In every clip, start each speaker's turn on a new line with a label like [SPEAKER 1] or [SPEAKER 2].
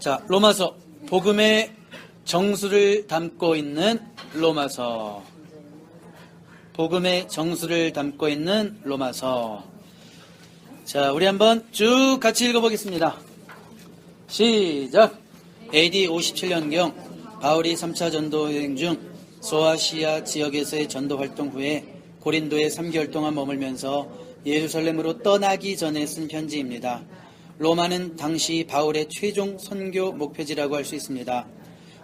[SPEAKER 1] 자, 로마서. 복음의 정수를 담고 있는 로마서. 복음의 정수를 담고 있는 로마서. 자, 우리 한번 쭉 같이 읽어보겠습니다. 시작. AD 57년경 바울이 3차 전도 여행 중 소아시아 지역에서의 전도 활동 후에 고린도에 3개월 동안 머물면서 예루살렘으로 떠나기 전에 쓴 편지입니다. 로마는 당시 바울의 최종 선교 목표지라고 할 수 있습니다.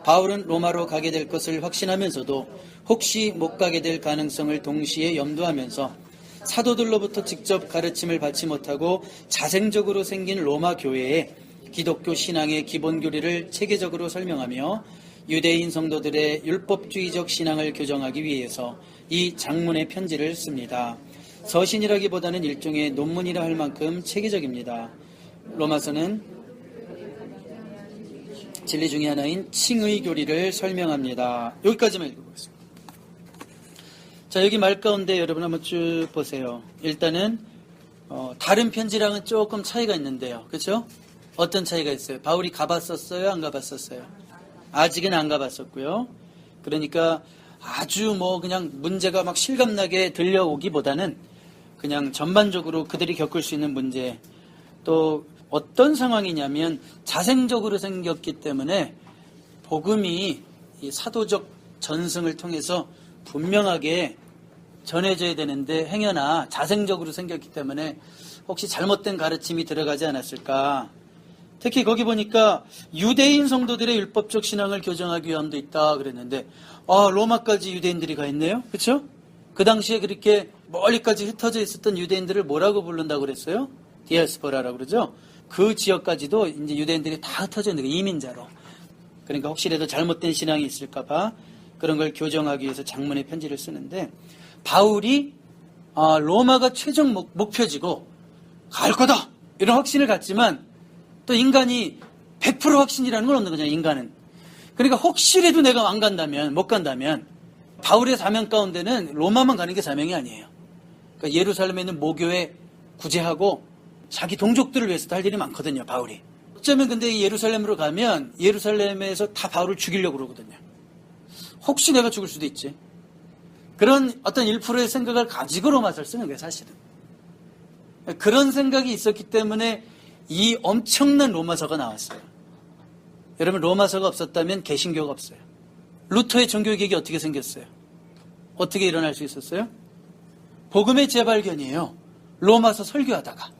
[SPEAKER 1] 바울은 로마로 가게 될 것을 확신하면서도 혹시 못 가게 될 가능성을 동시에 염두하면서 사도들로부터 직접 가르침을 받지 못하고 자생적으로 생긴 로마 교회에 기독교 신앙의 기본 교리를 체계적으로 설명하며 유대인 성도들의 율법주의적 신앙을 교정하기 위해서 이 장문의 편지를 씁니다. 서신이라기보다는 일종의 논문이라 할 만큼 체계적입니다. 로마서는 진리 중에 하나인 칭의 교리를 설명합니다. 여기까지만 읽어보겠습니다. 자, 여기 말 가운데 여러분 한번 쭉 보세요. 일단은 다른 편지랑은 조금 차이가 있는데요. 그렇죠? 어떤 차이가 있어요? 바울이 가봤었어요? 안 가봤었어요? 아직은 안 가봤었고요. 그러니까 아주 그냥 문제가 막 실감나게 들려오기보다는 그냥 전반적으로 그들이 겪을 수 있는 문제, 또 어떤 상황이냐면 자생적으로 생겼기 때문에 복음이 이 사도적 전승을 통해서 분명하게 전해져야 되는데 행여나 자생적으로 생겼기 때문에 혹시 잘못된 가르침이 들어가지 않았을까. 특히 거기 보니까 유대인 성도들의 율법적 신앙을 교정하기 위함도 있다 그랬는데 로마까지 유대인들이 가 있네요. 그렇죠? 그 당시에 그렇게 멀리까지 흩어져 있었던 유대인들을 뭐라고 부른다고 그랬어요? 디아스포라라고 그러죠. 그 지역까지도 이제 유대인들이 다 흩어져 있는 거예요. 이민자로. 그러니까 혹시라도 잘못된 신앙이 있을까 봐 그런 걸 교정하기 위해서 장문의 편지를 쓰는데, 바울이 로마가 최종 목표지고 갈 거다 이런 확신을 갖지만 또 인간이 100% 확신이라는 건 없는 거잖아요. 인간은. 그러니까 혹시라도 내가 안 간다면, 못 간다면 바울의 사명 가운데는 로마만 가는 게 사명이 아니에요. 그러니까 예루살렘에 있는 모교에 구제하고 자기 동족들을 위해서도 할 일이 많거든요. 바울이. 어쩌면 근데 예루살렘으로 가면 예루살렘에서 다 바울을 죽이려고 그러거든요. 혹시 내가 죽을 수도 있지. 그런 어떤 1%의 생각을 가지고 로마서를 쓰는 거예요. 사실은. 그런 생각이 있었기 때문에 이 엄청난 로마서가 나왔어요. 여러분, 로마서가 없었다면 개신교가 없어요. 루터의 종교개혁이 어떻게 생겼어요? 어떻게 일어날 수 있었어요? 복음의 재발견이에요. 로마서 설교하다가.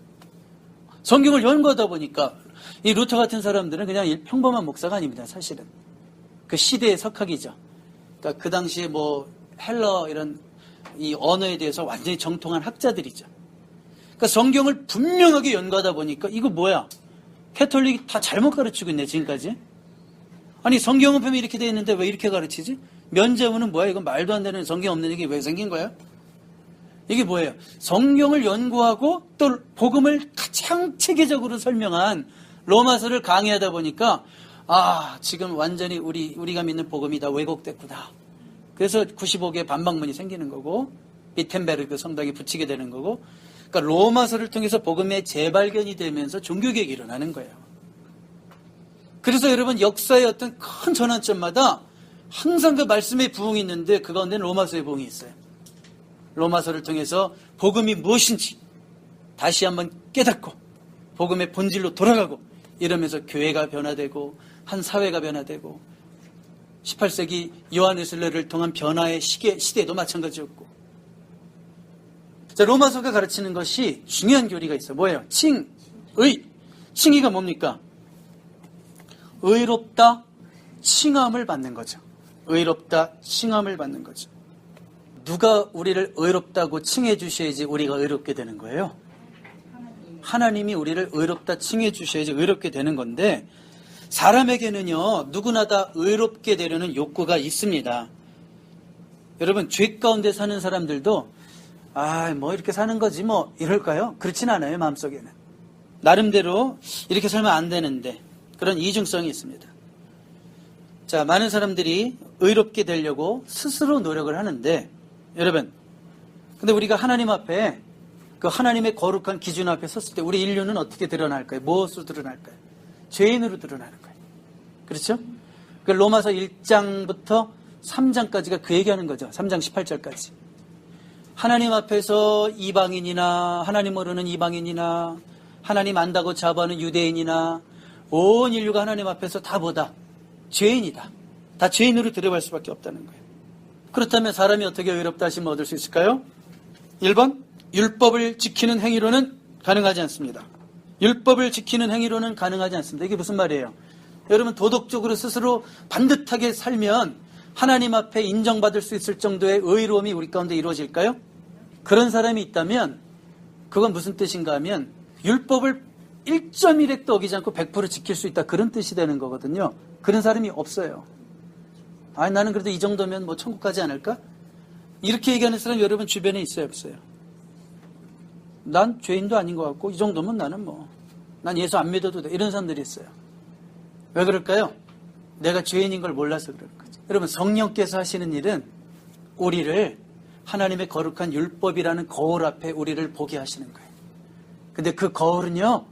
[SPEAKER 1] 성경을 연구하다 보니까 이 루터 같은 사람들은 그냥 평범한 목사가 아닙니다. 사실은. 그 시대의 석학이죠. 그러니까 그 당시에 헬러 이런 이 언어에 대해서 완전히 정통한 학자들이죠. 그러니까 성경을 분명하게 연구하다 보니까 이거 뭐야? 캐톨릭이 다 잘못 가르치고 있네 지금까지. 아니 성경은 보면 이렇게 되어 있는데 왜 이렇게 가르치지? 면죄부는 뭐야? 이건 말도 안 되는 성경 없는 얘기 왜 생긴 거야? 이게 뭐예요? 성경을 연구하고 또 복음을 가장 체계적으로 설명한 로마서를 강의하다 보니까 지금 완전히 우리가 믿는 복음이 다 왜곡됐구나. 그래서 95개의 반박문이 생기는 거고 비텐베르그 성당에 붙이게 되는 거고, 그러니까 로마서를 통해서 복음의 재발견이 되면서 종교개혁이 일어나는 거예요. 그래서 여러분 역사의 어떤 큰 전환점마다 항상 그 말씀의 부흥이 있는데 그 가운데는 로마서의 부흥이 있어요. 로마서를 통해서 복음이 무엇인지 다시 한번 깨닫고 복음의 본질로 돌아가고 이러면서 교회가 변화되고 한 사회가 변화되고 18세기 요한 웨슬레를 통한 변화의 시대도 마찬가지였고. 자, 로마서가 가르치는 것이 중요한 교리가 있어요. 뭐예요? 칭의. 칭의가 뭡니까? 의롭다 칭함을 받는 거죠. 의롭다 칭함을 받는 거죠. 누가 우리를 의롭다고 칭해 주셔야지 우리가 의롭게 되는 거예요. 하나님이 우리를 의롭다 칭해 주셔야지 의롭게 되는 건데, 사람에게는요 누구나 다 의롭게 되려는 욕구가 있습니다. 여러분, 죄 가운데 사는 사람들도 이렇게 사는 거지 이럴까요? 그렇진 않아요. 마음속에는 나름대로 이렇게 살면 안 되는데 그런 이중성이 있습니다. 자, 많은 사람들이 의롭게 되려고 스스로 노력을 하는데, 여러분, 근데 우리가 하나님 앞에 그 하나님의 거룩한 기준 앞에 섰을 때 우리 인류는 어떻게 드러날까요? 무엇으로 드러날까요? 죄인으로 드러나는 거예요. 그렇죠? 그 로마서 1장부터 3장까지가 그 얘기하는 거죠. 3장 18절까지. 하나님 앞에서 이방인이나 하나님 모르는 이방인이나 하나님 안다고 자부하는 유대인이나 온 인류가 하나님 앞에서 다 뭐다? 죄인이다. 다 죄인으로 들어갈 수밖에 없다는 거예요. 그렇다면 사람이 어떻게 의롭다 하심을 얻을 수 있을까요? 1번, 율법을 지키는 행위로는 가능하지 않습니다. 율법을 지키는 행위로는 가능하지 않습니다. 이게 무슨 말이에요? 여러분, 도덕적으로 스스로 반듯하게 살면 하나님 앞에 인정받을 수 있을 정도의 의로움이 우리 가운데 이루어질까요? 그런 사람이 있다면 그건 무슨 뜻인가 하면 율법을 1.1획도 어기지 않고 100% 지킬 수 있다, 그런 뜻이 되는 거거든요. 그런 사람이 없어요. 아니, 나는 그래도 이 정도면 뭐 천국 가지 않을까? 이렇게 얘기하는 사람 여러분 주변에 있어요, 없어요? 난 죄인도 아닌 것 같고 이 정도면 나는 난 예수 안 믿어도 돼, 이런 사람들이 있어요. 왜 그럴까요? 내가 죄인인 걸 몰라서 그런 거죠. 여러분, 성령께서 하시는 일은 우리를 하나님의 거룩한 율법이라는 거울 앞에 우리를 보게 하시는 거예요. 근데 그 거울은요,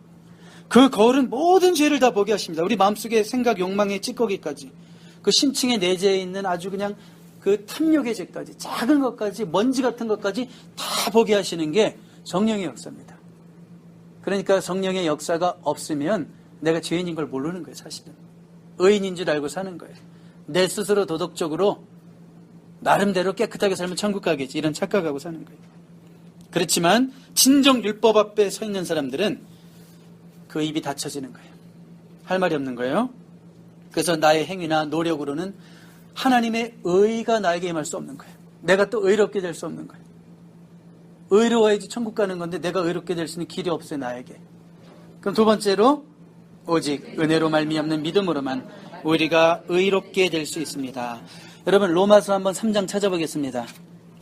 [SPEAKER 1] 그 거울은 모든 죄를 다 보게 하십니다. 우리 마음속의 생각, 욕망의 찌꺼기까지, 그 심층의 내재해 있는 아주 그냥 그 탐욕의 죄까지, 작은 것까지, 먼지 같은 것까지 다 보게 하시는 게 성령의 역사입니다. 그러니까 성령의 역사가 없으면 내가 죄인인 걸 모르는 거예요, 사실은. 의인인 줄 알고 사는 거예요. 내 스스로 도덕적으로 나름대로 깨끗하게 살면 천국 가겠지, 이런 착각하고 사는 거예요. 그렇지만 진정 율법 앞에 서 있는 사람들은 그 입이 닫혀지는 거예요. 할 말이 없는 거예요. 그래서 나의 행위나 노력으로는 하나님의 의가 나에게 임할 수 없는 거예요. 내가 또 의롭게 될 수 없는 거예요. 의로워야지 천국 가는 건데 내가 의롭게 될 수 있는 길이 없어요, 나에게. 그럼 두 번째로, 오직 은혜로 말미암는 믿음으로만 우리가 의롭게 될 수 있습니다. 여러분, 로마서 한번 3장 찾아보겠습니다.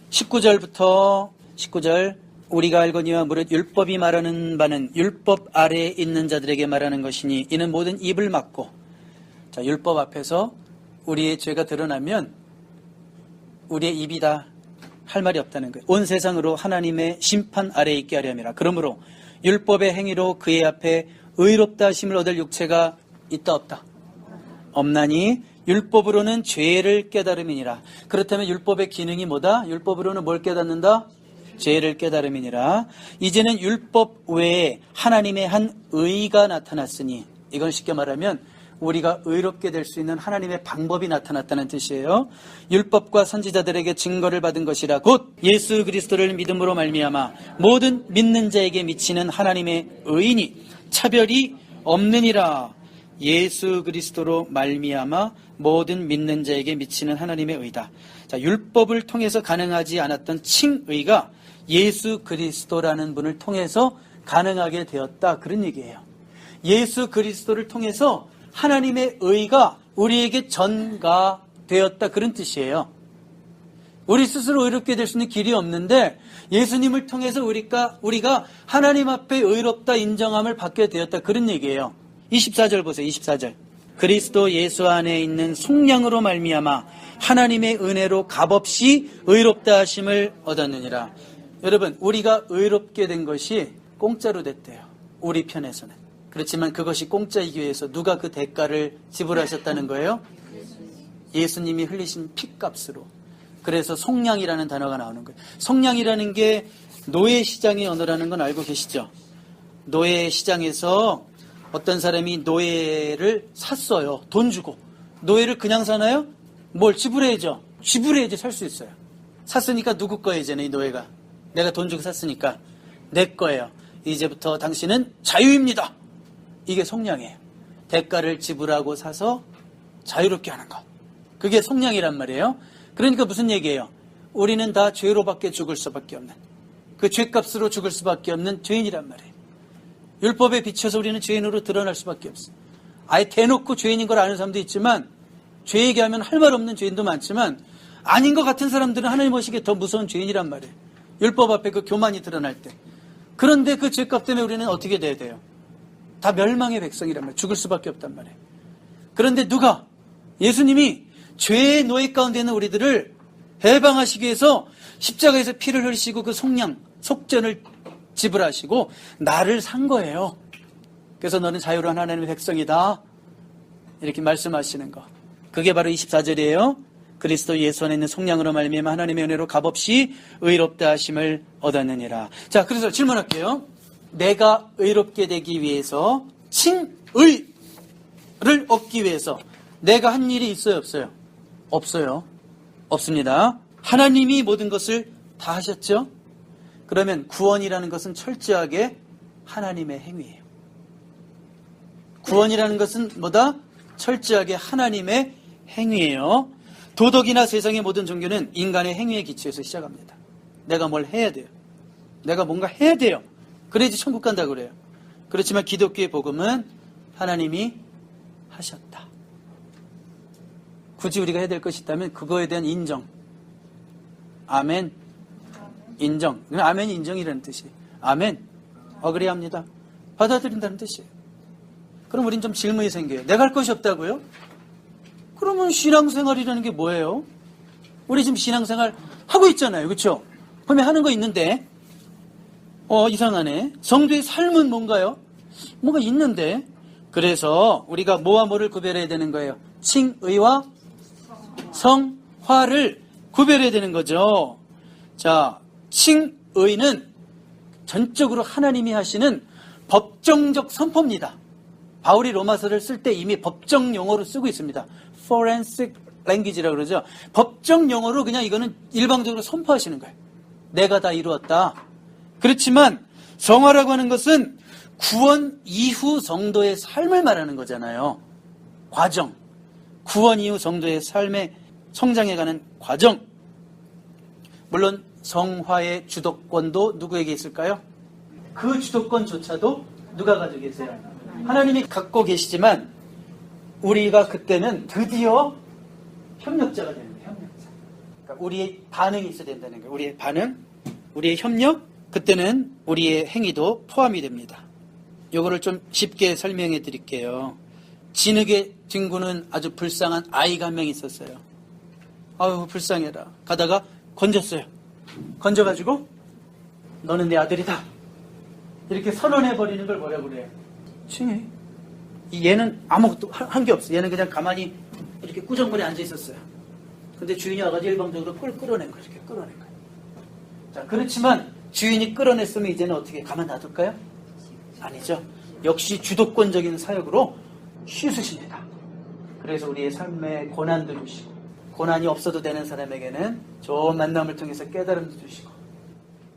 [SPEAKER 1] 19절부터 19절, 우리가 알거니와 무릇 율법이 말하는 바는 율법 아래에 있는 자들에게 말하는 것이니 이는 모든 입을 막고, 자, 율법 앞에서 우리의 죄가 드러나면 우리의 입이 다 할 말이 없다는 거예요. 온 세상으로 하나님의 심판 아래에 있게 하려 함이라. 그러므로 율법의 행위로 그의 앞에 의롭다 하심을 얻을 육체가 있다 없다? 없나니 율법으로는 죄를 깨달음이니라. 그렇다면 율법의 기능이 뭐다? 율법으로는 뭘 깨닫는다? 죄를 깨달음이니라. 이제는 율법 외에 하나님의 한 의가 나타났으니, 이건 쉽게 말하면 우리가 의롭게 될 수 있는 하나님의 방법이 나타났다는 뜻이에요. 율법과 선지자들에게 증거를 받은 것이라. 곧 예수 그리스도를 믿음으로 말미암아 모든 믿는 자에게 미치는 하나님의 의인이 차별이 없느니라. 예수 그리스도로 말미암아 모든 믿는 자에게 미치는 하나님의 의다. 자, 율법을 통해서 가능하지 않았던 칭의가 예수 그리스도라는 분을 통해서 가능하게 되었다, 그런 얘기예요. 예수 그리스도를 통해서 하나님의 의가 우리에게 전가되었다, 그런 뜻이에요. 우리 스스로 의롭게 될 수 있는 길이 없는데 예수님을 통해서 우리가 하나님 앞에 의롭다 인정함을 받게 되었다, 그런 얘기예요. 24절 보세요. 24절. 그리스도 예수 안에 있는 속량으로 말미암아 하나님의 은혜로 값없이 의롭다 하심을 얻었느니라. 여러분, 우리가 의롭게 된 것이 공짜로 됐대요, 우리 편에서는. 그렇지만 그것이 공짜이기 위해서 누가 그 대가를 지불하셨다는 거예요? 예수님이 흘리신 피값으로. 그래서 속량이라는 단어가 나오는 거예요. 속량이라는 게 노예시장의 언어라는 건 알고 계시죠? 노예시장에서 어떤 사람이 노예를 샀어요, 돈 주고. 노예를 그냥 사나요? 뭘 지불해야죠. 지불해야지 살 수 있어요. 샀으니까 누구 거예요, 이제는 이 노예가. 내가 돈 주고 샀으니까 내 거예요. 이제부터 당신은 자유입니다. 이게 속량이에요. 대가를 지불하고 사서 자유롭게 하는 것. 그게 속량이란 말이에요. 그러니까 무슨 얘기예요? 우리는 다 죄로밖에 죽을 수밖에 없는, 그 죄값으로 죽을 수밖에 없는 죄인이란 말이에요. 율법에 비춰서 우리는 죄인으로 드러날 수밖에 없어요. 아예 대놓고 죄인인 걸 아는 사람도 있지만, 죄 얘기하면 할 말 없는 죄인도 많지만, 아닌 것 같은 사람들은 하나님 보시기에 더 무서운 죄인이란 말이에요. 율법 앞에 그 교만이 드러날 때. 그런데 그 죄값 때문에 우리는 어떻게 돼야 돼요? 다 멸망의 백성이란 말이에요. 죽을 수밖에 없단 말이에요. 그런데 누가? 예수님이 죄의 노예 가운데 있는 우리들을 해방하시기 위해서 십자가에서 피를 흘리시고 그 속량, 속전을 지불하시고 나를 산 거예요. 그래서 너는 자유로운 하나님의 백성이다. 이렇게 말씀하시는 거. 그게 바로 24절이에요. 그리스도 예수 안에 있는 속량으로 말미암아 하나님의 은혜로 값없이 의롭다 하심을 얻었느니라. 자, 그래서 질문할게요. 내가 의롭게 되기 위해서 칭의를 얻기 위해서 내가 한 일이 있어요, 없어요? 없어요. 없습니다. 하나님이 모든 것을 다 하셨죠? 그러면 구원이라는 것은 철저하게 하나님의 행위예요. 구원이라는 것은 뭐다? 철저하게 하나님의 행위예요. 도덕이나 세상의 모든 종교는 인간의 행위에 기초해서 시작합니다. 내가 뭘 해야 돼요. 내가 뭔가 해야 돼요. 그래야지 천국 간다고 그래요. 그렇지만 기독교의 복음은 하나님이 하셨다. 굳이 우리가 해야 될 것이 있다면 그거에 대한 인정. 아멘. 인정. 아멘이 인정이라는 뜻이에요. 아멘. 그래야 받아들인다는 뜻이에요. 그럼 우린 좀 질문이 생겨요. 내가 할 것이 없다고요? 그러면 신앙생활이라는 게 뭐예요? 우리 지금 신앙생활 하고 있잖아요. 그렇죠? 보면 하는 거 있는데 이상하네. 성도의 삶은 뭔가요? 뭐가 있는데. 그래서 우리가 뭐와 뭐를 구별해야 되는 거예요? 칭의와 성화를 구별해야 되는 거죠. 자, 칭의는 전적으로 하나님이 하시는 법정적 선포입니다. 바울이 로마서를 쓸 때 이미 법정 용어로 쓰고 있습니다. Forensic language라고 그러죠. 법정 용어로 그냥 이거는 일방적으로 선포하시는 거예요. 내가 다 이루었다. 그렇지만 성화라고 하는 것은 구원 이후 성도의 삶을 말하는 거잖아요. 과정. 구원 이후 성도의 삶의 성장해가는 과정. 물론 성화의 주도권도 누구에게 있을까요? 그 주도권조차도 누가 가지고 계세요? 하나님이 갖고 계시지만 우리가 그때는 드디어 협력자가 되는 거예요. 협력자. 그러니까 우리의 반응이 있어야 된다는 거예요. 우리의 반응, 우리의 협력, 그때는 우리의 행위도 포함이 됩니다. 이거를 좀 쉽게 설명해 드릴게요. 진흙에 뒹구는 아주 불쌍한 아이가 한 명 있었어요. 아유 불쌍해라. 가다가 건졌어요. 건져가지고 너는 내 아들이다. 이렇게 선언해버리는 걸 뭐라고 그래요? 칭의. 얘는 아무것도 한 게 없어. 얘는 그냥 가만히 이렇게 꾸정거리 앉아 있었어요. 근데 주인이 와가지고 일방적으로 폴 끌어낸 거예요. 이렇게 끌어낸 거예요. 자, 그렇지만 주인이 끌어냈으면 이제는 어떻게 가만 놔둘까요? 아니죠. 역시 주도권적인 사역으로 씻으십니다. 그래서 우리의 삶에 고난도 주시고, 고난이 없어도 되는 사람에게는 좋은 만남을 통해서 깨달음도 주시고,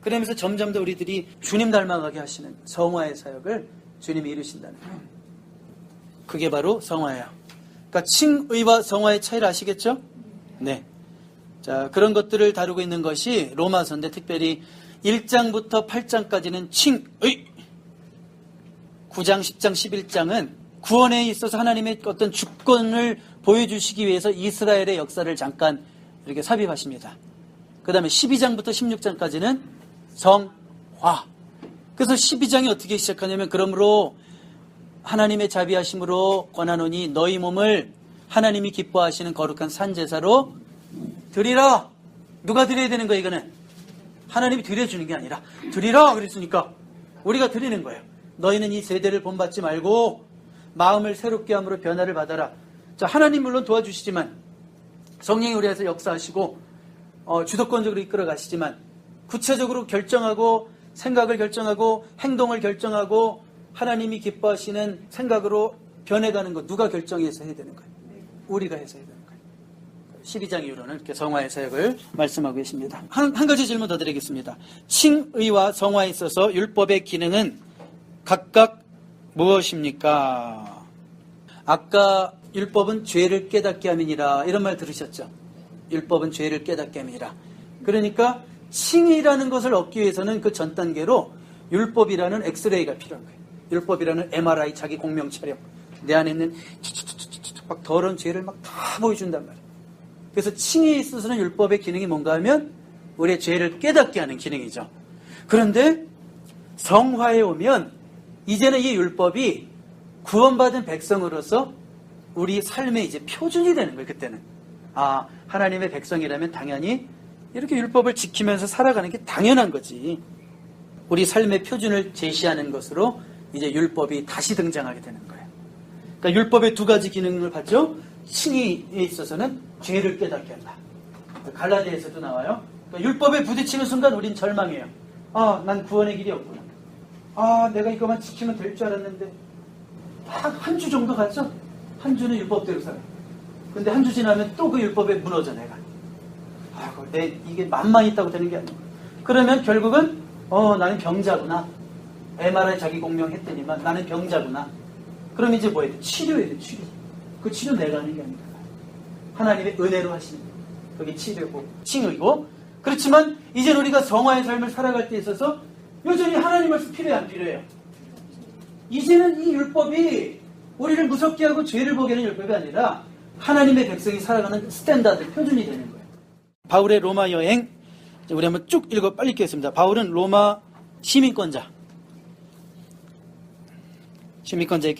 [SPEAKER 1] 그러면서 점점 더 우리들이 주님 닮아가게 하시는 성화의 사역을 주님이 이루신다는 거예요. 그게 바로 성화예요. 그러니까 칭의와 성화의 차이를 아시겠죠? 네. 자, 그런 것들을 다루고 있는 것이 로마서인데 특별히 1장부터 8장까지는 칭의, 9장, 10장, 11장은 구원에 있어서 하나님의 어떤 주권을 보여주시기 위해서 이스라엘의 역사를 잠깐 이렇게 삽입하십니다. 그 다음에 12장부터 16장까지는 성화. 그래서 12장이 어떻게 시작하냐면, 그러므로 하나님의 자비하심으로 권하노니 너희 몸을 하나님이 기뻐하시는 거룩한 산제사로 드리라. 누가 드려야 되는 거예요? 이거는 하나님이 드려주는 게 아니라 드리라 그랬으니까 우리가 드리는 거예요. 너희는 이 세대를 본받지 말고 마음을 새롭게 함으로 변화를 받아라. 자, 하나님 물론 도와주시지만, 성령이 우리 안에서 역사하시고 주도권적으로 이끌어 가시지만, 구체적으로 결정하고 생각을 결정하고 행동을 결정하고 하나님이 기뻐하시는 생각으로 변해가는 거 누가 결정해서 해야 되는 거예요? 우리가 해서 해야 되는 거예요. 12장 이후로는 이렇게 성화의 사역을 말씀하고 계십니다. 한 가지 질문 더 드리겠습니다. 칭의와 성화에 있어서 율법의 기능은 각각 무엇입니까? 아까 율법은 죄를 깨닫게 함이니라 이런 말 들으셨죠? 율법은 죄를 깨닫게 함이니라. 그러니까 칭의라는 것을 얻기 위해서는 그 전 단계로 율법이라는 엑스레이가 필요한 거예요. 율법이라는 MRI 자기 공명 촬영. 내 안에 있는 막 더러운 죄를 막 다 보여준단 말이에요. 그래서 칭의에 있어서는 율법의 기능이 뭔가 하면 우리의 죄를 깨닫게 하는 기능이죠. 그런데 성화에 오면 이제는 이 율법이 구원받은 백성으로서 우리 삶의 이제 표준이 되는 거예요. 그때는 하나님의 백성이라면 당연히 이렇게 율법을 지키면서 살아가는 게 당연한 거지. 우리 삶의 표준을 제시하는 것으로 이제 율법이 다시 등장하게 되는 거예요. 그러니까 그러니까 율법의 두 가지 기능을 받죠. 칭의에 있어서는 죄를 깨닫게 한다. 갈라디아에서도 나와요. 그러니까 율법에 부딪히는 순간 우린 절망해요. 아, 난 구원의 길이 없구나. 아, 내가 이것만 지키면 될 줄 알았는데. 한 주 정도 갔죠? 한 주는 율법대로 살아. 근데 한 주 지나면 또 그 율법에 무너져, 내가. 아이고, 이게 맘만 있다고 되는 게 아니야. 그러면 결국은, 나는 병자구나. MRI 자기 공명했더니만 나는 병자구나. 그럼 이제 뭐 해야 돼? 치료해야 돼, 치료. 그 치료 내가 하는 게 아니라 하나님의 은혜로 하시는 거예요. 그게 치료고, 칭의고. 그렇지만, 이제 우리가 성화의 삶을 살아갈 때 있어서 여전히 하나님 말씀 필요해, 안 필요해요? 이제는 이 율법이 우리를 무섭게 하고 죄를 보게 하는 율법이 아니라 하나님의 백성이 살아가는 스탠다드, 표준이 되는 거예요. 바울의 로마 여행, 우리 한번 쭉 빨리 읽겠습니다. 바울은 로마 시민권자였기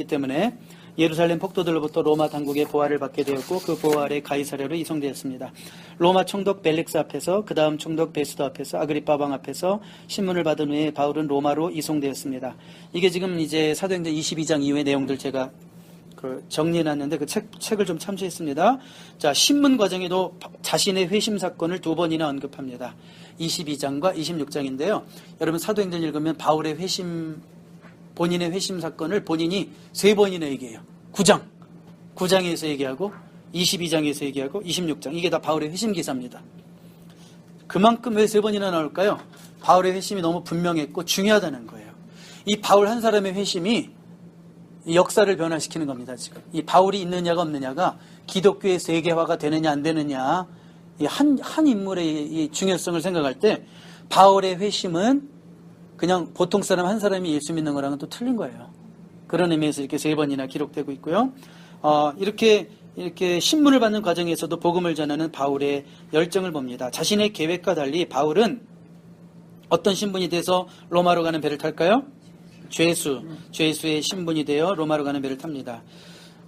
[SPEAKER 1] 때문에 예루살렘 폭도들로부터 로마 당국의 보호를 받게 되었고 그 보호 아래 가이사랴로 이송되었습니다. 로마 총독 벨릭스 앞에서 그 다음 총독 베스도 앞에서 아그리파 왕 앞에서 신문을 받은 후에 바울은 로마로 이송되었습니다. 이게 지금 이제 사도행전 22장 이후의 내용들 제가 정리해놨는데 그 책을 좀 참조했습니다. 자, 신문 과정에도 자신의 회심 사건을 2번이나 언급합니다. 22장과 26장인데요. 여러분 사도행전 읽으면 바울의 본인의 회심 사건을 본인이 3번이나 얘기해요. 9장에서 얘기하고 22장에서 얘기하고 26장. 이게 다 바울의 회심 기사입니다. 그만큼 왜 3번이나 나올까요? 바울의 회심이 너무 분명했고 중요하다는 거예요. 이 바울 한 사람의 회심이 역사를 변화시키는 겁니다. 지금 이 바울이 있느냐가 없느냐가 기독교의 세계화가 되느냐 안 되느냐, 한 인물의 이 중요성을 생각할 때 바울의 회심은 그냥 보통 사람 한 사람이 예수 믿는 거랑은 또 틀린 거예요. 그런 의미에서 이렇게 3번이나 기록되고 있고요. 이렇게 신문을 받는 과정에서도 복음을 전하는 바울의 열정을 봅니다. 자신의 계획과 달리 바울은 어떤 신분이 돼서 로마로 가는 배를 탈까요? 죄수의 신분이 되어 로마로 가는 배를 탑니다.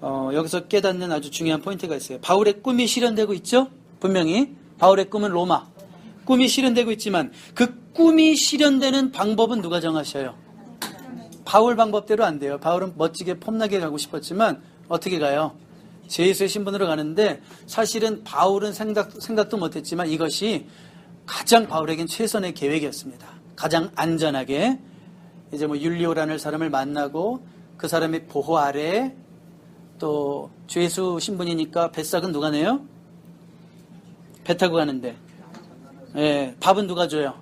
[SPEAKER 1] 여기서 깨닫는 아주 중요한 포인트가 있어요. 바울의 꿈이 실현되고 있죠? 분명히 바울의 꿈은 로마. 꿈이 실현되고 있지만 그 꿈이 실현되는 방법은 누가 정하셔요? 바울 방법대로 안 돼요. 바울은 멋지게 폼나게 가고 싶었지만 어떻게 가요? 죄수의 신분으로 가는데 사실은 바울은 생각도 못했지만 이것이 가장 바울에겐 최선의 계획이었습니다. 가장 안전하게 이제 율리오라는 사람을 만나고 그 사람의 보호 아래 또 죄수 신분이니까 뱃삭은 누가 내요? 배 타고 가는데 밥은 누가 줘요?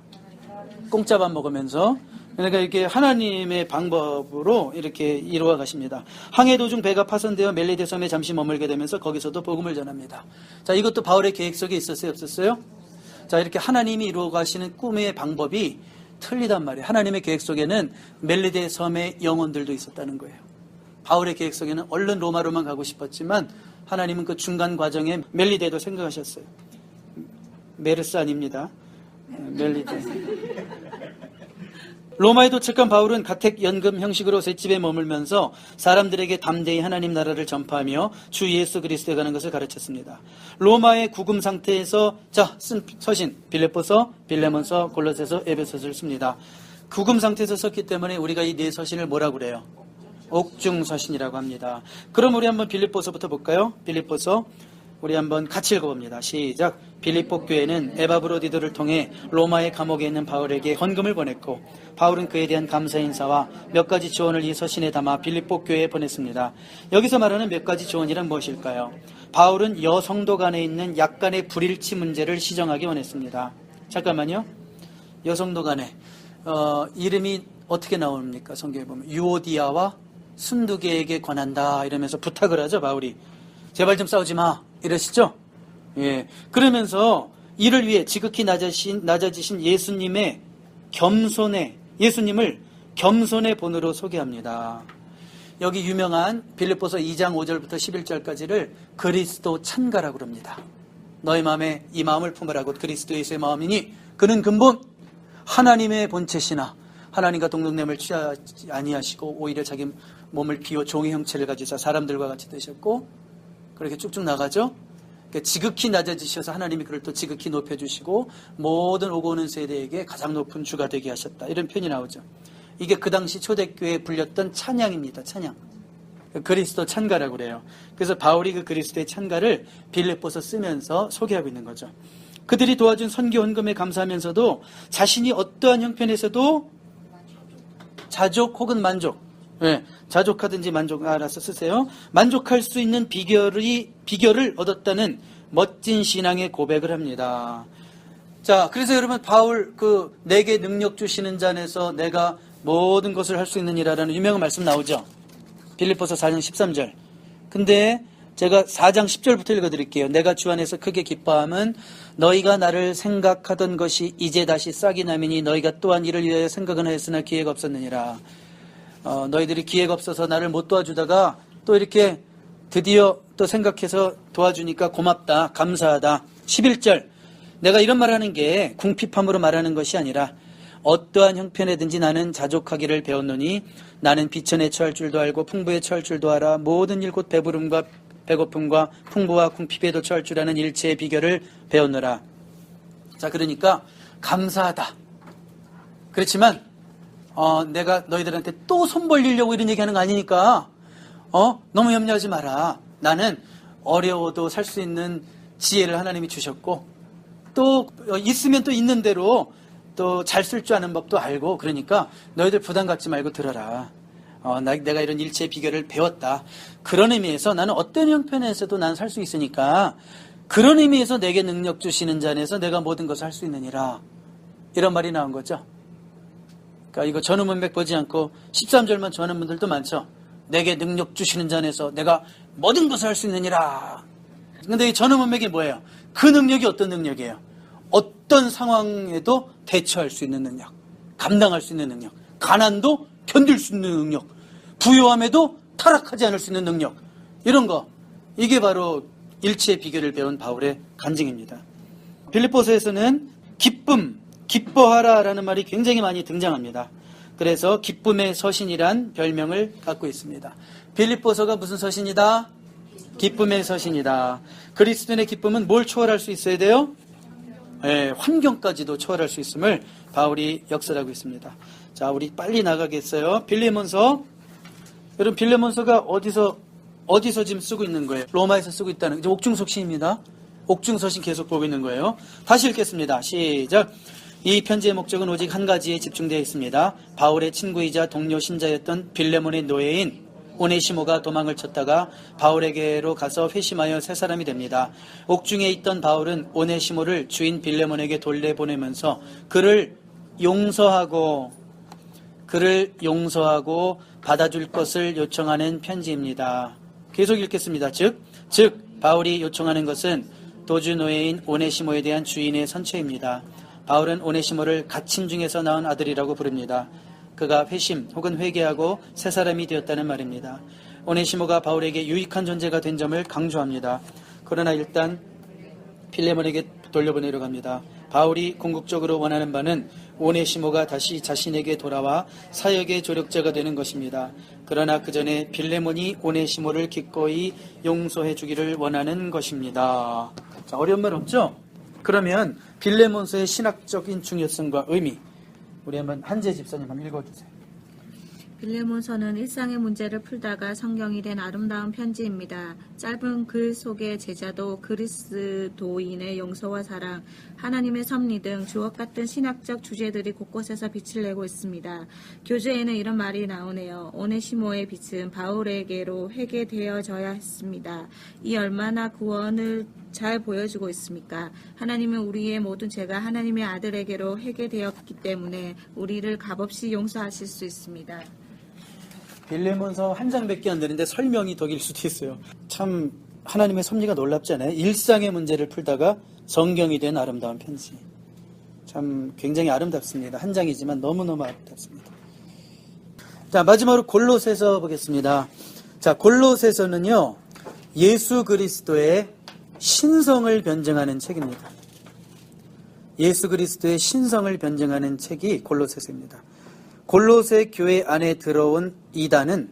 [SPEAKER 1] 공짜 밥 먹으면서. 그러니까 이렇게 하나님의 방법으로 이렇게 이루어 가십니다. 항해 도중 배가 파손되어 멜리데 섬에 잠시 머물게 되면서 거기서도 복음을 전합니다. 자, 이것도 바울의 계획 속에 있었어요, 없었어요? 자, 이렇게 하나님이 이루어 가시는 꿈의 방법이 틀리단 말이에요. 하나님의 계획 속에는 멜리데 섬의 영혼들도 있었다는 거예요. 바울의 계획 속에는 얼른 로마로만 가고 싶었지만 하나님은 그 중간 과정에 멜리데도 생각하셨어요. 메르스 아닙니다. 멜리데. 로마에 도착한 바울은 가택연금 형식으로 셋집에 머물면서 사람들에게 담대히 하나님 나라를 전파하며 주 예수 그리스도에 가는 것을 가르쳤습니다. 로마의 구금 상태에서 쓴 서신 빌립보서, 빌레몬서, 골로새서, 에베소서를 씁니다. 구금 상태에서 썼기 때문에 우리가 이 네 서신을 뭐라고 그래요? 옥중서신이라고 합니다. 그럼 우리 한번 빌립보서부터 볼까요? 빌립보서 우리 한번 같이 읽어봅니다. 시작. 빌립보 교회는 에바브로디도를 통해 로마의 감옥에 있는 바울에게 헌금을 보냈고 바울은 그에 대한 감사 인사와 몇 가지 조언을 이 서신에 담아 빌립보 교회에 보냈습니다. 여기서 말하는 몇 가지 조언이란 무엇일까요? 바울은 여성도 간에 있는 약간의 불일치 문제를 시정하기 원했습니다. 잠깐만요. 여성도 간에 이름이 어떻게 나옵니까? 성경에 보면 유오디아와 순두개에게 권한다 이러면서 부탁을 하죠. 바울이 제발 좀 싸우지 마 이러시죠. 예. 그러면서 이를 위해 지극히 낮아지신 예수님을 겸손의 본으로 소개합니다. 여기 유명한 빌립보서 2장 5절부터 11절까지를 그리스도 찬가라고 합니다. 너의 마음에 이 마음을 품으라고 그리스도 예수의 마음이니 그는 근본 하나님의 본체시나 하나님과 동등됨을 취하지 아니하시고 오히려 자기 몸을 비워 종의 형체를 가지사 사람들과 같이 되셨고 그렇게 쭉쭉 나가죠. 지극히 낮아지셔서 하나님이 그를 또 지극히 높여주시고 모든 오고 오는 세대에게 가장 높은 주가 되게 하셨다. 이런 표현이 나오죠. 이게 그 당시 초대교회에 불렸던 찬양입니다. 찬양. 그리스도 찬가라고 그래요. 그래서 바울이 그 그리스도의 찬가를 빌립보서 쓰면서 소개하고 있는 거죠. 그들이 도와준 선교 헌금에 감사하면서도 자신이 어떠한 형편에서도 자족 혹은 만족, 자족하든지 만족 알아서 쓰세요. 만족할 수 있는 비결을 얻었다는 멋진 신앙의 고백을 합니다. 자, 그래서 여러분 바울 내게 능력 주시는 자 안에서 내가 모든 것을 할 수 있느니라라는 유명한 말씀 나오죠. 빌립보서 4장 13절. 근데 제가 4장 10절부터 읽어드릴게요. 내가 주 안에서 크게 기뻐함은 너희가 나를 생각하던 것이 이제 다시 싹이 나미니 너희가 또한 이를 위하여 생각은 하였으나 기회가 없었느니라. 너희들이 기회가 없어서 나를 못 도와주다가 또 이렇게 드디어 또 생각해서 도와주니까 고맙다, 감사하다. 11절. 내가 이런 말하는 게 궁핍함으로 말하는 것이 아니라 어떠한 형편에든지 나는 자족하기를 배웠노니 나는 비천에 처할 줄도 알고 풍부에 처할 줄도 알아 모든 일 곧 배부름과 배고픔과 풍부와 궁핍에도 처할 줄 아는 일체의 비결을 배웠노라. 자, 그러니까 감사하다. 그렇지만 내가 너희들한테 또 손 벌리려고 이런 얘기하는 거 아니니까 너무 염려하지 마라. 나는 어려워도 살 수 있는 지혜를 하나님이 주셨고 또 있으면 또 있는 대로 또 잘 쓸 줄 아는 법도 알고 그러니까 너희들 부담 갖지 말고 들어라. 내가 이런 일체의 비결을 배웠다. 그런 의미에서 나는 어떤 형편에서도 난 살 수 있으니까 그런 의미에서 내게 능력 주시는 자 안에서 내가 모든 것을 할 수 있느니라. 이런 말이 나온 거죠. 그러니까 이거 전후문맥 보지 않고 13절만 좋아하는 분들도 많죠. 내게 능력 주시는 자 안에서 내가 모든 것을 할 수 있느니라. 근데 이 전후문맥이 뭐예요? 그 능력이 어떤 능력이에요? 어떤 상황에도 대처할 수 있는 능력, 감당할 수 있는 능력, 가난도 견딜 수 있는 능력, 부요함에도 타락하지 않을 수 있는 능력, 이런 거, 이게 바로 일체의 비결을 배운 바울의 간증입니다. 빌립보서에서는 기쁨, 기뻐하라라는 말이 굉장히 많이 등장합니다. 그래서 기쁨의 서신이란 별명을 갖고 있습니다. 빌립보서가 무슨 서신이다? 기쁨의 서신이다. 그리스도인의 기쁨은 뭘 초월할 수 있어야 돼요? 환경까지도 초월할 수 있음을 바울이 역설하고 있습니다. 자, 우리 빨리 나가겠어요. 빌레몬서. 여러분, 빌레몬서가 어디서 지금 쓰고 있는 거예요? 로마에서 쓰고 있다는, 이제 옥중서신입니다. 옥중서신 계속 보고 있는 거예요. 다시 읽겠습니다. 시작. 이 편지의 목적은 오직 한 가지에 집중되어 있습니다. 바울의 친구이자 동료 신자였던 빌레몬의 노예인 오네시모가 도망을 쳤다가 바울에게로 가서 회심하여 새 사람이 됩니다. 옥중에 있던 바울은 오네시모를 주인 빌레몬에게 돌려보내면서 그를 용서하고 받아줄 것을 요청하는 편지입니다. 계속 읽겠습니다. 즉 바울이 요청하는 것은 도주 노예인 오네시모에 대한 주인의 선처입니다. 바울은 오네시모를 갇힌 중에서 낳은 아들이라고 부릅니다. 그가 회심 혹은 회개하고 새 사람이 되었다는 말입니다. 오네시모가 바울에게 유익한 존재가 된 점을 강조합니다. 그러나 일단 필레몬에게 돌려보내려고 합니다. 바울이 궁극적으로 원하는 바는 오네시모가 다시 자신에게 돌아와 사역의 조력자가 되는 것입니다. 그러나 그 전에 빌레몬이 오네시모를 기꺼이 용서해 주기를 원하는 것입니다. 자, 어려운 말 없죠? 그러면 빌레몬서의 신학적인 중요성과 의미, 우리 한번 한재 집사님 한번 읽어주세요.
[SPEAKER 2] 빌레몬서는 일상의 문제를 풀다가 성경이 된 아름다운 편지입니다. 짧은 글 속에 제자도 그리스도인의 용서와 사랑, 하나님의 섭리 등 주옥 같은 신학적 주제들이 곳곳에서 빛을 내고 있습니다. 교재에는 이런 말이 나오네요. 오네시모의 빛은 바울에게로 회개되어져야 했습니다. 이 얼마나 구원을 잘 보여주고 있습니까? 하나님은 우리의 모든 죄가 하나님의 아들에게로 회개되었기 때문에 우리를 값없이 용서하실 수 있습니다.
[SPEAKER 1] 빌레몬서 한 장밖에 안 되는데 설명이 더 길 수도 있어요. 참 하나님의 섭리가 놀랍지 않아요? 일상의 문제를 풀다가 성경이 된 아름다운 편지. 참 굉장히 아름답습니다. 한 장이지만 너무너무 아름답습니다. 자, 마지막으로 골로새서 보겠습니다. 자, 골로새서는요, 예수 그리스도의 신성을 변증하는 책입니다. 예수 그리스도의 신성을 변증하는 책이 골로새서입니다. 골로새 교회 안에 들어온 이단은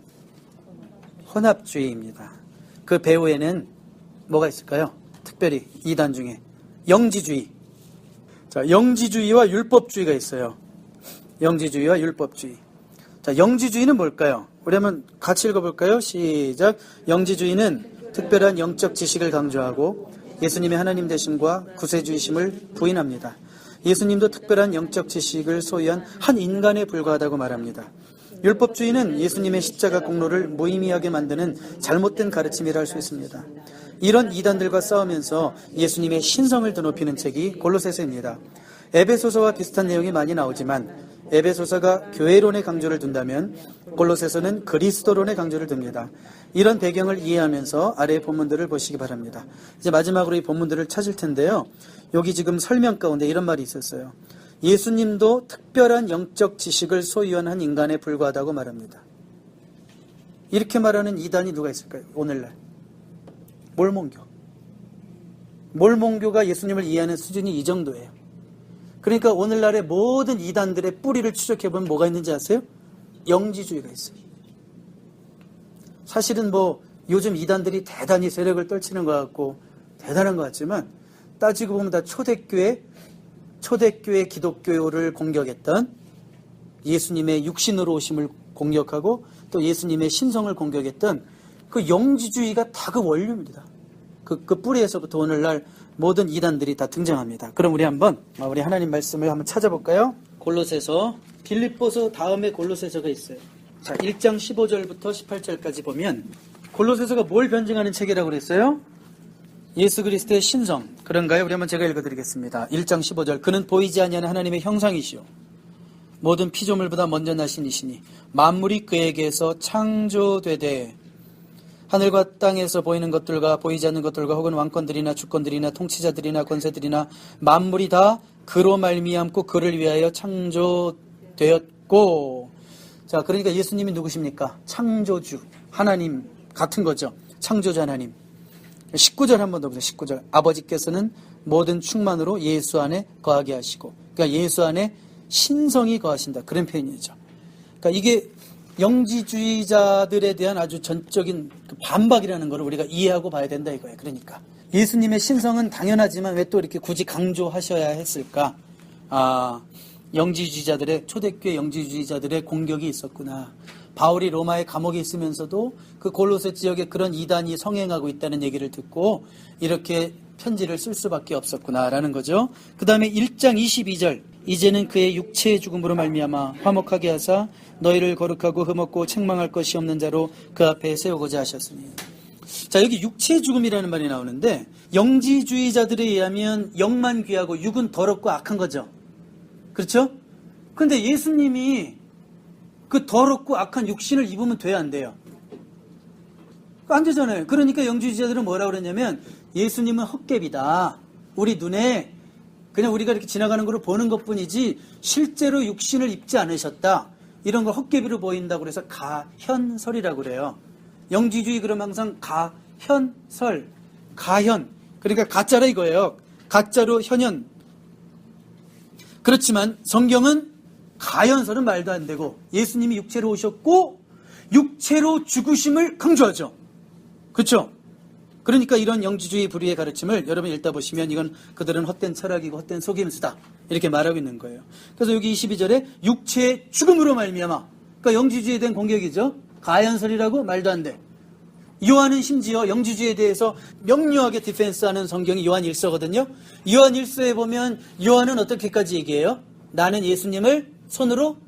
[SPEAKER 1] 혼합주의입니다. 그 배후에는 뭐가 있을까요? 특별히 이단 중에 영지주의. 자, 영지주의와 율법주의가 있어요. 영지주의와 율법주의. 자, 영지주의는 뭘까요? 우리 한번 같이 읽어볼까요? 시작. 영지주의는 특별한 영적 지식을 강조하고 예수님의 하나님 되심과 구세주이심을 부인합니다. 예수님도 특별한 영적 지식을 소유한 한 인간에 불과하다고 말합니다. 율법주의는 예수님의 십자가 공로를 무의미하게 만드는 잘못된 가르침이라 할 수 있습니다. 이런 이단들과 싸우면서 예수님의 신성을 드높이는 책이 골로새서입니다. 에베소서와 비슷한 내용이 많이 나오지만 에베소서가 교회론의 강조를 둔다면 골로새서는 그리스도론의 강조를 둡니다. 이런 배경을 이해하면서 아래의 본문들을 보시기 바랍니다. 이제 마지막으로 이 본문들을 찾을 텐데요. 여기 지금 설명 가운데 이런 말이 있었어요. 예수님도 특별한 영적 지식을 소유한 한 인간에 불과하다고 말합니다. 이렇게 말하는 이단이 누가 있을까요? 오늘날 몰몬교가 예수님을 이해하는 수준이 이 정도예요. 그러니까 오늘날의 모든 이단들의 뿌리를 추적해보면 뭐가 있는지 아세요? 영지주의가 있어요. 사실은 요즘 이단들이 대단히 세력을 떨치는 것 같고 대단한 것 같지만 따지고 보면 다 초대교회 기독교를 공격했던 예수님의 육신으로 오심을 공격하고 또 예수님의 신성을 공격했던 그 영지주의가 다 그 원료입니다. 그 뿌리에서부터 오늘날 모든 이단들이 다 등장합니다. 그럼 우리 하나님 말씀을 한번 찾아볼까요? 골로새서, 빌립보서 다음에 골로새서가 있어요. 자, 1장 15절부터 18절까지 보면 골로새서가 뭘 변증하는 책이라고 그랬어요? 예수 그리스도의 신성. 그런가요? 우리 한번 제가 읽어드리겠습니다. 1장 15절. 그는 보이지 아니하는 하나님의 형상이시오. 모든 피조물보다 먼저 나신 이시니 만물이 그에게서 창조되되 하늘과 땅에서 보이는 것들과 보이지 않는 것들과 혹은 왕권들이나 주권들이나 통치자들이나 권세들이나 만물이 다 그로 말미암고 그를 위하여 창조되었고. 자, 그러니까 예수님이 누구십니까? 창조주 하나님 같은 거죠. 창조주 하나님. 19절 한번 더 보세요. 19절. 아버지께서는 모든 충만으로 예수 안에 거하게 하시고. 그러니까 예수 안에 신성이 거하신다. 그런 표현이죠. 그러니까 이게 영지주의자들에 대한 아주 전적인 반박이라는 것을 우리가 이해하고 봐야 된다 이거예요. 그러니까 예수님의 신성은 당연하지만 왜 또 이렇게 굳이 강조하셔야 했을까? 초대교회 영지주의자들의 공격이 있었구나. 바울이 로마의 감옥에 있으면서도 그 골로새 지역에 그런 이단이 성행하고 있다는 얘기를 듣고 이렇게 편지를 쓸 수밖에 없었구나라는 거죠. 그 다음에 1장 22절. 이제는 그의 육체의 죽음으로 말미암아 화목하게 하사 너희를 거룩하고 흠없고 책망할 것이 없는 자로 그 앞에 세우고자 하셨으니. 자, 여기 육체의 죽음이라는 말이 나오는데 영지주의자들에 의하면 영만 귀하고 육은 더럽고 악한 거죠. 그렇죠? 근데 예수님이 그 더럽고 악한 육신을 입으면 돼야 안 돼요? 안 되잖아요. 그러니까 영지주의자들은 뭐라고 그랬냐면 예수님은 헛개비다. 우리 눈에 그냥 우리가 이렇게 지나가는 걸 보는 것뿐이지 실제로 육신을 입지 않으셨다. 이런 걸 헛개비로 보인다고 그래서 가현설이라고 그래요. 영지주의 그러면 항상 가현설, 가현. 그러니까 가짜라 이거예요. 가짜로 현현. 그렇지만 성경은 가현설은 말도 안 되고 예수님이 육체로 오셨고 육체로 죽으심을 강조하죠. 그렇죠? 그러니까 이런 영지주의 불의의 가르침을 여러분 읽다 보시면 이건 그들은 헛된 철학이고 헛된 속임수다. 이렇게 말하고 있는 거예요. 그래서 여기 22절에 육체의 죽음으로 말미암아. 그러니까 영지주의에 대한 공격이죠. 가현설이라고 말도 안 돼. 요한은 심지어 영지주의에 대해서 명료하게 디펜스하는 성경이 요한 1서거든요. 요한 1서에 보면 요한은 어떻게까지 얘기해요? 나는 예수님을 손으로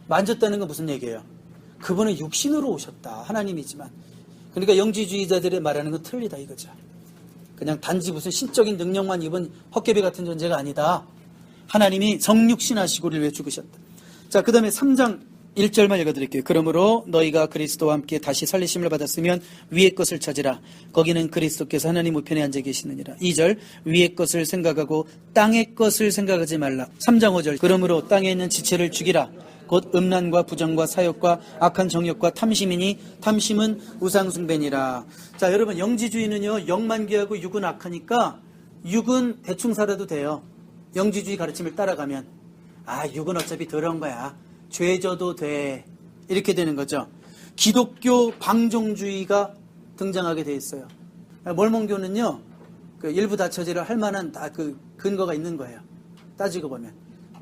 [SPEAKER 1] 만졌다는 건 무슨 얘기예요? 그분은 육신으로 오셨다. 하나님이지만. 그러니까 영지주의자들이 말하는 건 틀리다 이거죠. 그냥 단지 무슨 신적인 능력만 입은 헛개비 같은 존재가 아니다. 하나님이 성육신하시고 우리를 위해 죽으셨다. 자, 그 다음에 3장 1절만 읽어드릴게요. 그러므로 너희가 그리스도와 함께 다시 살리심을 받았으면 위의 것을 찾으라. 거기는 그리스도께서 하나님 우편에 앉아 계시느니라. 2절 위의 것을 생각하고 땅의 것을 생각하지 말라. 3장 5절 그러므로 땅에 있는 지체를 죽이라. 곧 음란과 부정과 사욕과 악한 정욕과 탐심이니 탐심은 우상숭배니라. 자, 여러분 영지주의는요 영만 귀하고 육은 악하니까 육은 대충 살아도 돼요. 영지주의 가르침을 따라가면 육은 어차피 더러운 거야. 죄져도 돼. 이렇게 되는 거죠. 기독교 방종주의가 등장하게 돼 있어요. 몰몬교는요 일부 다처제를 할 만한 다 그 근거가 있는 거예요. 따지고 보면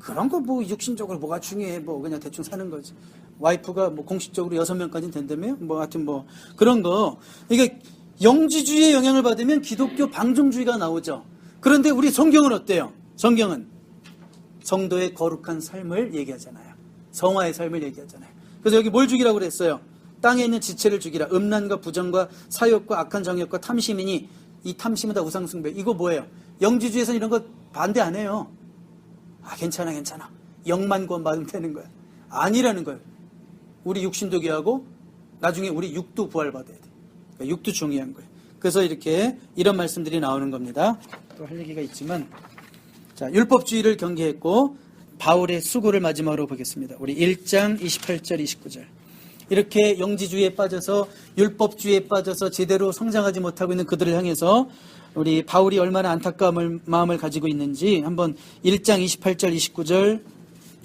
[SPEAKER 1] 그런 거 뭐 육신적으로 뭐가 중요해. 뭐 그냥 대충 사는 거지. 와이프가 뭐 공식적으로 6명까지는 된다며? 뭐 하여튼 뭐 그런 거. 이게 영지주의의 영향을 받으면 기독교 방종주의가 나오죠. 그런데 우리 성경은 어때요? 성경은 성도의 거룩한 삶을 얘기하잖아요. 성화의 삶을 얘기하잖아요. 그래서 여기 뭘 죽이라고 그랬어요? 땅에 있는 지체를 죽이라. 음란과 부정과 사욕과 악한 정욕과 탐심이니 이 탐심은 다 우상숭배. 이거 뭐예요? 영지주의에서는 이런 거 반대 안 해요. 아, 괜찮아. 영만 구원받으면 되는 거야. 아니라는 거예요. 우리 육신도 귀하고 나중에 우리 육도 부활받아야 돼. 그러니까 육도 중요한 거예요. 그래서 이렇게 이런 말씀들이 나오는 겁니다. 또 할 얘기가 있지만, 자, 율법주의를 경계했고 바울의 수고를 마지막으로 보겠습니다. 우리 1장 28절 29절. 이렇게 영지주의에 빠져서 율법주의에 빠져서 제대로 성장하지 못하고 있는 그들을 향해서 우리 바울이 얼마나 안타까운 마음을 가지고 있는지 한번 1장 28절 29절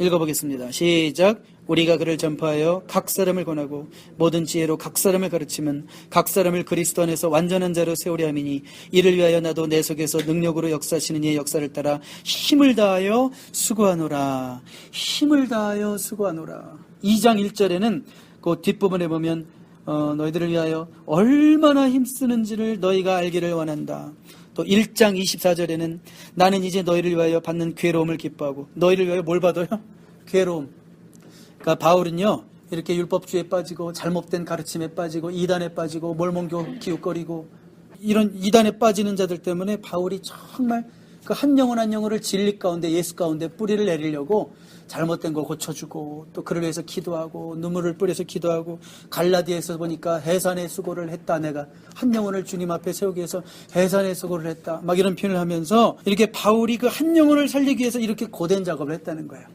[SPEAKER 1] 읽어보겠습니다. 시작. 우리가 그를 전파하여 각 사람을 권하고 모든 지혜로 각 사람을 가르치면 각 사람을 그리스도 안에서 완전한 자로 세우려 함이니 이를 위하여 나도 내 속에서 능력으로 역사하시는 이의 역사를 따라 힘을 다하여 수고하노라. 힘을 다하여 수고하노라. 2장 1절에는 그 뒷부분에 보면 너희들을 위하여 얼마나 힘쓰는지를 너희가 알기를 원한다. 또 1장 24절에는 나는 이제 너희를 위하여 받는 괴로움을 기뻐하고. 너희를 위하여 뭘 받아요? 괴로움. 그러니까 바울은요, 이렇게 율법주의에 빠지고 잘못된 가르침에 빠지고 이단에 빠지고 몰몬교 기웃거리고 이런 이단에 빠지는 자들 때문에 바울이 정말 그 한 영혼 한 영혼을 진리 가운데 예수 가운데 뿌리를 내리려고 잘못된 거 고쳐주고 또 그를 위해서 기도하고 눈물을 뿌려서 기도하고 갈라디아에서 보니까 해산의 수고를 했다. 내가 한 영혼을 주님 앞에 세우기 위해서 해산의 수고를 했다. 막 이런 표현을 하면서 이렇게 바울이 그 한 영혼을 살리기 위해서 이렇게 고된 작업을 했다는 거예요.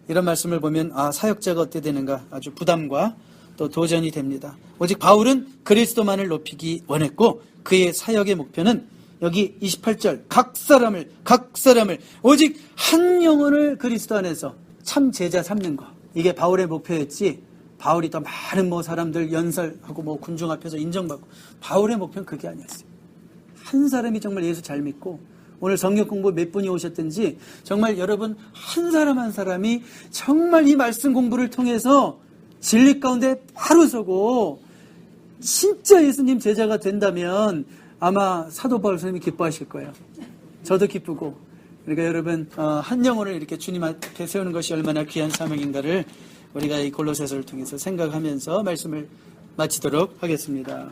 [SPEAKER 1] 이런 말씀을 보면 사역자가 어떻게 되는가 아주 부담과 또 도전이 됩니다. 오직 바울은 그리스도만을 높이기 원했고 그의 사역의 목표는 여기 28절 각 사람을 오직 한 영혼을 그리스도 안에서 참 제자 삼는 거. 이게 바울의 목표였지. 바울이 더 많은 사람들 연설하고 군중 앞에서 인정받고 바울의 목표는 그게 아니었어요. 한 사람이 정말 예수 잘 믿고 오늘 성경 공부 몇 분이 오셨든지 정말 여러분 한 사람 한 사람이 정말 이 말씀 공부를 통해서 진리 가운데 바로 서고 진짜 예수님 제자가 된다면 아마 사도 바울 선생님이 기뻐하실 거예요. 저도 기쁘고. 그러니까 여러분 한 영혼을 이렇게 주님 앞에 세우는 것이 얼마나 귀한 사명인가를 우리가 이 골로새서를 통해서 생각하면서 말씀을 마치도록 하겠습니다.